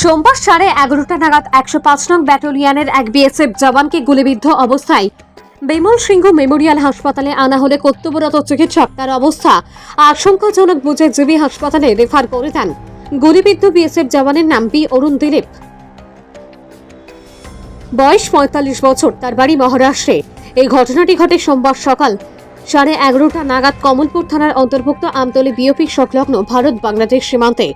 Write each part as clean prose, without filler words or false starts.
সোমবার 11:30 নাগাদ 105 নং ব্যাটালিয়নের এক বিএসএফ জওয়ানকে গুলিবিদ্ধ অবস্থায় বিমল সিংহ মেমোরিয়াল হাসপাতালে আনা হলে কর্তব্যরত চিকিৎসক তার অবস্থা আশঙ্কাজনক বুঝে জিবি হাসপাতালে রেফার করে দেন। গুলিবিদ্ধ বিএসএফ জওয়ানের নাম বি অরুণ দিলীপ, বয়স 45 বছর, তার বাড়ি মহারাষ্ট্রে। এই ঘটনাটি ঘটে সোমবার সকাল 11:30 নাগাদ কমলপুর থানার অন্তর্ভুক্ত আমতলী বিওপি সংলগ্ন ভারত বাংলাদেশ সীমান্তে।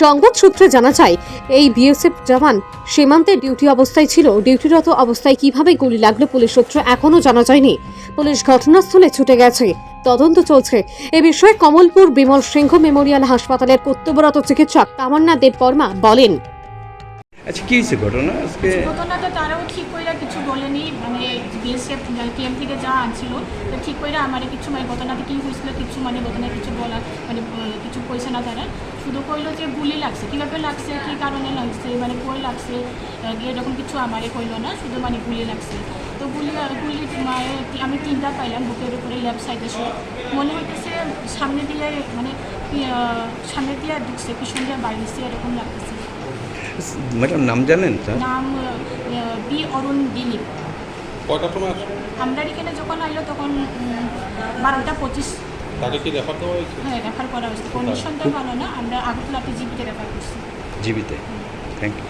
সংবাদ সূত্রে জানা যায়, এই বিএসএফ জওয়ান সীমান্তে ডিউটি অবস্থায় ছিল। ডিউটিরত অবস্থায় কিভাবে গুলি লাগলো পুলিশ সূত্রে এখনও জানা যায়নি। পুলিশ ঘটনাস্থলে ছুটে গেছে, তদন্ত চলছে। এ বিষয়ে কমলপুর বিমল সিংহ মেমোরিয়াল হাসপাতালের কর্তব্যরত চিকিৎসক তামান্না দেব বর্মা বলেন, আচ্ছা কি হয়েছে ঘটনা আজকে? ঘটনাটা তারাও ঠিক করে কিছু বলেনি, মানে বিএসএফ ক্যাম্প থেকে যা আনছিল তো ঠিক করে আমার কিছু মানে ঘটনাটা কী হয়েছিল কিছু মানে ঘটনা কিছু বলার মানে কিছু কইছে না। তারা শুধু কইলো যে গুলি লাগছে, কীভাবে লাগছে, কী কারণে লাগছে, মানে কই লাগছে এরকম কিছু আমারে কইলো না, শুধু মানে গুলি লাগছে। তো গুলি আমি 3টা পাইলাম বুকের উপরে, লেফট সাইডে সে মনে হইতেছে সামনে দিয়ে মানে সামনে দিয়ে ঢুকছে, পিছন দিয়ে বাইরেছে এরকম লাগতেছে। ম্যাডাম নাম জানেন স্যার? নাম বি অরুণ দিলীপ। কয়টার সময় আসবে? আমরা এখানে যখন আইলো তখন 12টা 25। তাকে কি রেফার দেওয়া হয়েছে? হ্যাঁ, রেফার করা হয়েছে। কন্ডিশনটা ভালো না, আমরা আগরতলাতে জিবিতে রেফার করছি। জীবিতে। Thank you.